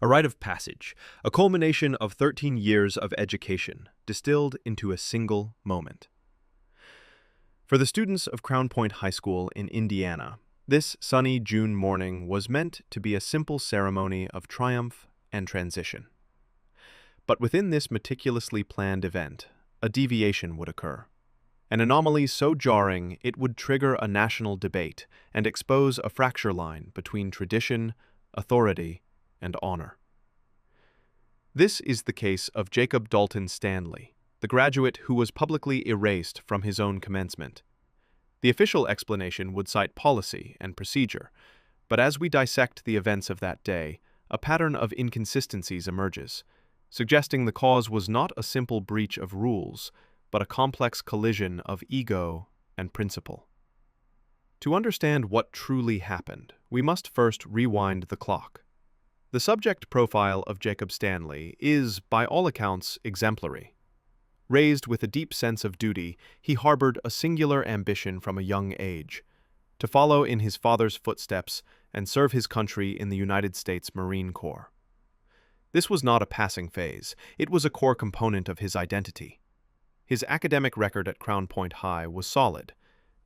A rite of passage, a culmination of 13 years of education, distilled into a single moment. For the students of Crown Point High School in Indiana, this sunny June morning was meant to be a simple ceremony of triumph and transition. But within this meticulously planned event, a deviation would occur. An anomaly so jarring it would trigger a national debate and expose a fracture line between tradition, authority, and honor. This is the case of Jacob Dalton Stanley, the graduate who was publicly erased from his own commencement. The official explanation would cite policy and procedure, but as we dissect the events of that day, a pattern of inconsistencies emerges, suggesting the cause was not a simple breach of rules, but a complex collision of ego and principle. To understand what truly happened, we must first rewind the clock. The subject profile of Jacob Stanley is, by all accounts, exemplary. Raised with a deep sense of duty, he harbored a singular ambition from a young age, to follow in his father's footsteps and serve his country in the United States Marine Corps. This was not a passing phase, it was a core component of his identity. His academic record at Crown Point High was solid,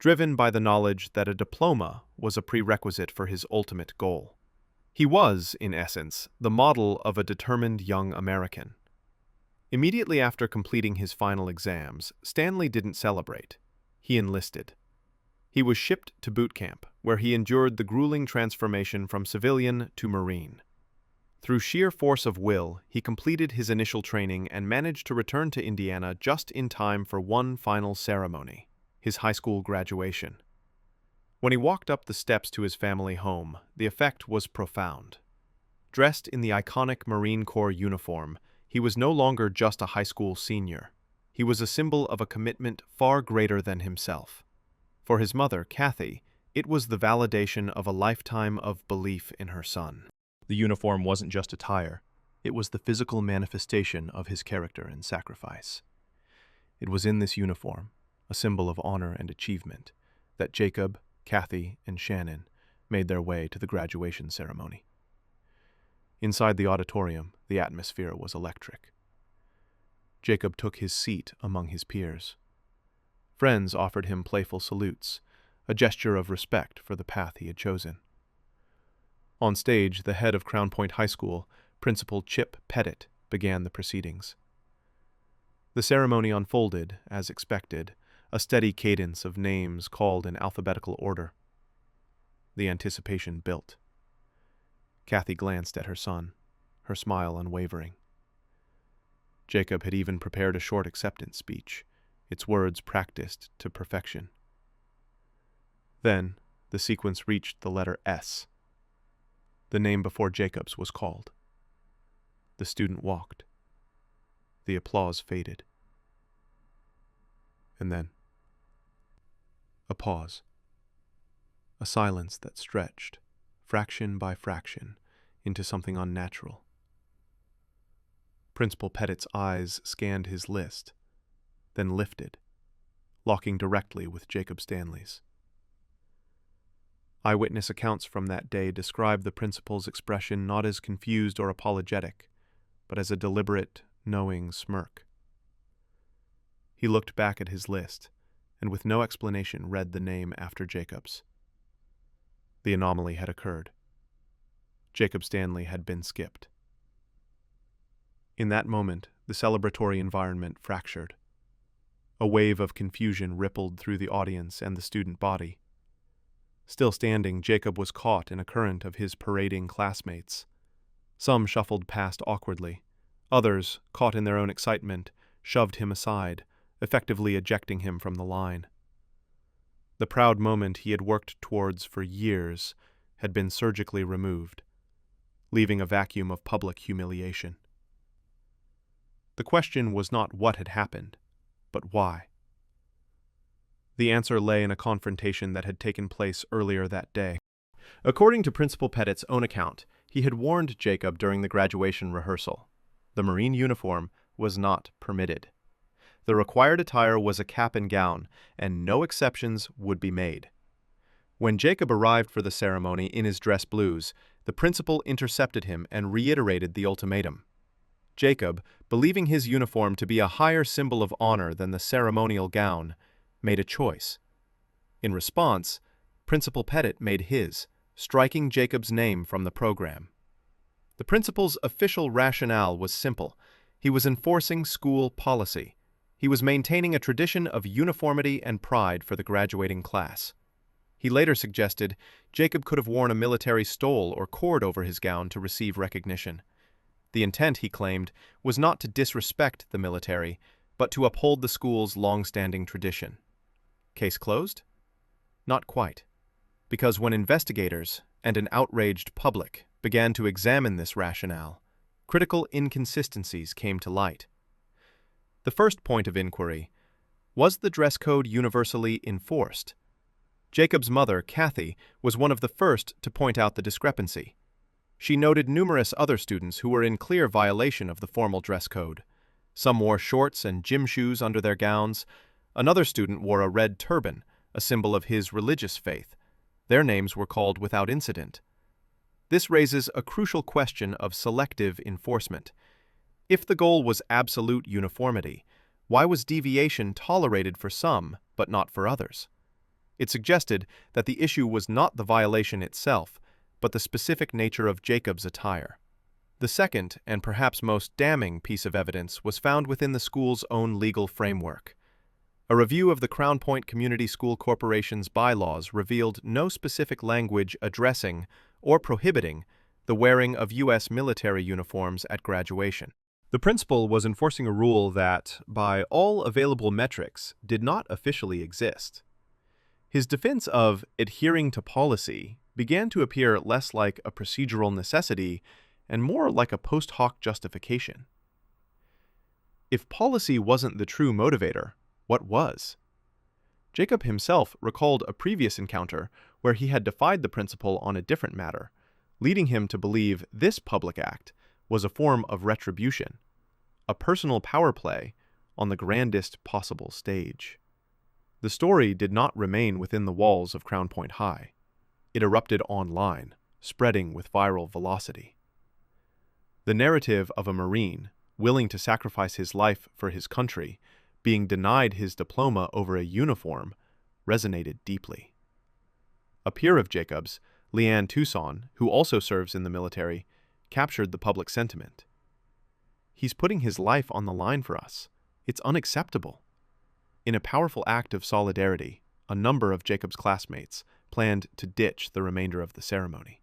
driven by the knowledge that a diploma was a prerequisite for his ultimate goal. He was, in essence, the model of a determined young American. Immediately after completing his final exams, Stanley didn't celebrate. He enlisted. He was shipped to boot camp, where he endured the grueling transformation from civilian to Marine. Through sheer force of will, he completed his initial training and managed to return to Indiana just in time for one final ceremony, his high school graduation. When he walked up the steps to his family home, the effect was profound. Dressed in the iconic Marine Corps uniform, he was no longer just a high school senior. He was a symbol of a commitment far greater than himself. For his mother, Kathy, it was the validation of a lifetime of belief in her son. The uniform wasn't just attire, it was the physical manifestation of his character and sacrifice. It was in this uniform, a symbol of honor and achievement, that Jacob, Kathy, and Shannon made their way to the graduation ceremony. Inside the auditorium, the atmosphere was electric. Jacob took his seat among his peers. Friends offered him playful salutes, a gesture of respect for the path he had chosen. On stage, the head of Crown Point High School, Principal Chip Pettit, began the proceedings. The ceremony unfolded, as expected, a steady cadence of names called in alphabetical order. The anticipation built. Kathy glanced at her son, her smile unwavering. Jacob had even prepared a short acceptance speech, its words practiced to perfection. Then, the sequence reached the letter S. The name before Jacob's was called. The student walked. The applause faded. And then, a pause. A silence that stretched, fraction by fraction, into something unnatural. Principal Pettit's eyes scanned his list, then lifted, locking directly with Jacob Stanley's. Eyewitness accounts from that day describe the principal's expression not as confused or apologetic, but as a deliberate, knowing smirk. He looked back at his list, and with no explanation read the name after Jacob's. The anomaly had occurred. Jacob Stanley had been skipped. In that moment, the celebratory environment fractured. A wave of confusion rippled through the audience and the student body. Still standing, Jacob was caught in a current of his parading classmates. Some shuffled past awkwardly. Others, caught in their own excitement, shoved him aside, effectively ejecting him from the line. The proud moment he had worked towards for years had been surgically removed, leaving a vacuum of public humiliation. The question was not what had happened, but why. The answer lay in a confrontation that had taken place earlier that day. According to Principal Pettit's own account, he had warned Jacob during the graduation rehearsal. The Marine uniform was not permitted. The required attire was a cap and gown, and no exceptions would be made. When Jacob arrived for the ceremony in his dress blues, the principal intercepted him and reiterated the ultimatum. Jacob, believing his uniform to be a higher symbol of honor than the ceremonial gown, made a choice. In response, Principal Pettit made his, striking Jacob's name from the program. The principal's official rationale was simple. He was enforcing school policy. He was maintaining a tradition of uniformity and pride for the graduating class. He later suggested Jacob could have worn a military stole or cord over his gown to receive recognition. The intent, he claimed, was not to disrespect the military, but to uphold the school's long-standing tradition. Case closed? Not quite. Because when investigators and an outraged public began to examine this rationale, critical inconsistencies came to light. The first point of inquiry: was the dress code universally enforced? Jacob's mother, Kathy, was one of the first to point out the discrepancy. She noted numerous other students who were in clear violation of the formal dress code. Some wore shorts and gym shoes under their gowns. Another student wore a red turban, a symbol of his religious faith. Their names were called without incident. This raises a crucial question of selective enforcement. If the goal was absolute uniformity, why was deviation tolerated for some but not for others? It suggested that the issue was not the violation itself, but the specific nature of Jacob's attire. The second, and perhaps most damning piece of evidence was found within the school's own legal framework. A review of the Crown Point Community School Corporation's bylaws revealed no specific language addressing or prohibiting the wearing of U.S. military uniforms at graduation. The principal was enforcing a rule that, by all available metrics, did not officially exist. His defense of adhering to policy began to appear less like a procedural necessity and more like a post hoc justification. If policy wasn't the true motivator, what was? Jacob himself recalled a previous encounter where he had defied the principal on a different matter, leading him to believe this public act was a form of retribution, a personal power play on the grandest possible stage. The story did not remain within the walls of Crown Point High. It erupted online, spreading with viral velocity. The narrative of a Marine, willing to sacrifice his life for his country, being denied his diploma over a uniform, resonated deeply. A peer of Jacob's, Leanne Tucson, who also serves in the military, captured the public sentiment. "He's putting his life on the line for us. It's unacceptable." In a powerful act of solidarity, a number of Jacob's classmates planned to ditch the remainder of the ceremony.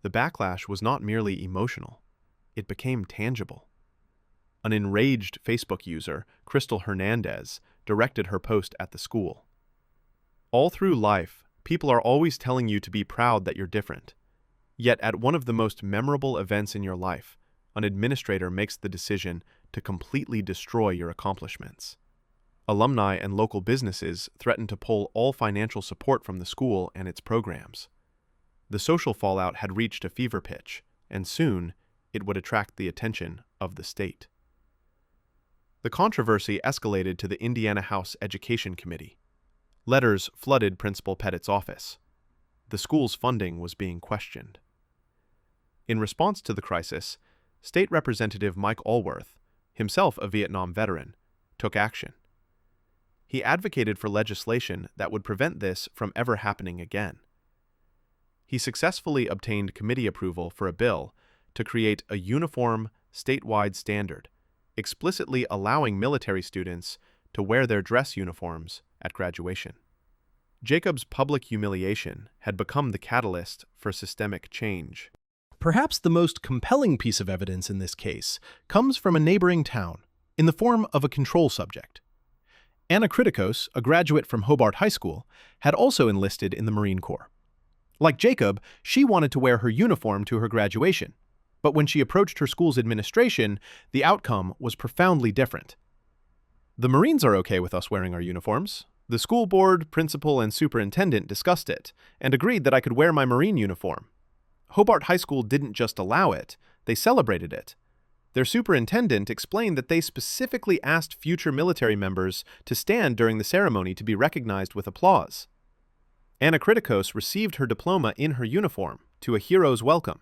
The backlash was not merely emotional. It became tangible. An enraged Facebook user, Crystal Hernandez, directed her post at the school. "All through life, people are always telling you to be proud that you're different. Yet at one of the most memorable events in your life, an administrator makes the decision to completely destroy your accomplishments." Alumni and local businesses threatened to pull all financial support from the school and its programs. The social fallout had reached a fever pitch, and soon it would attract the attention of the state. The controversy escalated to the Indiana House Education Committee. Letters flooded Principal Pettit's office. The school's funding was being questioned. In response to the crisis, State Representative Mike Allworth, himself a Vietnam veteran, took action. He advocated for legislation that would prevent this from ever happening again. He successfully obtained committee approval for a bill to create a uniform, statewide standard, explicitly allowing military students to wear their dress uniforms at graduation. Jacob's public humiliation had become the catalyst for systemic change. Perhaps the most compelling piece of evidence in this case comes from a neighboring town, in the form of a control subject. Anna Kritikos, a graduate from Hobart High School, had also enlisted in the Marine Corps. Like Jacob, she wanted to wear her uniform to her graduation, but when she approached her school's administration, the outcome was profoundly different. "The Marines are okay with us wearing our uniforms. The school board, principal, and superintendent discussed it and agreed that I could wear my Marine uniform. Hobart High School didn't just allow it, they celebrated it. Their superintendent explained that they specifically asked future military members to stand during the ceremony to be recognized with applause. Anna Kritikos received her diploma in her uniform, to a hero's welcome.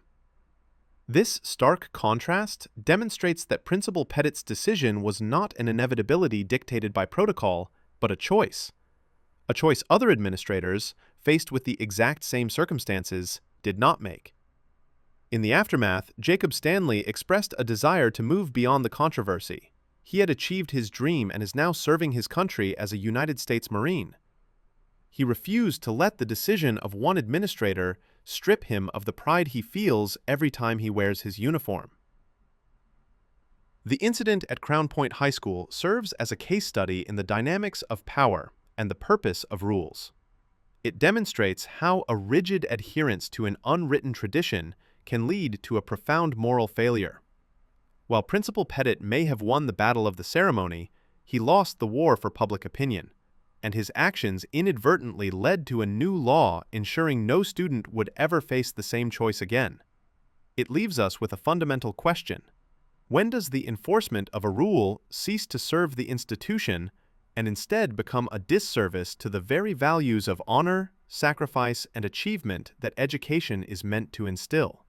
This stark contrast demonstrates that Principal Pettit's decision was not an inevitability dictated by protocol, but a choice other administrators, faced with the exact same circumstances, did not make. In the aftermath, Jacob Stanley expressed a desire to move beyond the controversy. He had achieved his dream and is now serving his country as a United States Marine. He refused to let the decision of one administrator strip him of the pride he feels every time he wears his uniform. The incident at Crown Point High School serves as a case study in the dynamics of power and the purpose of rules. It demonstrates how a rigid adherence to an unwritten tradition can lead to a profound moral failure. While Principal Pettit may have won the battle of the ceremony, he lost the war for public opinion, and his actions inadvertently led to a new law ensuring no student would ever face the same choice again. It leaves us with a fundamental question: when does the enforcement of a rule cease to serve the institution and instead become a disservice to the very values of honor, sacrifice, and achievement that education is meant to instill?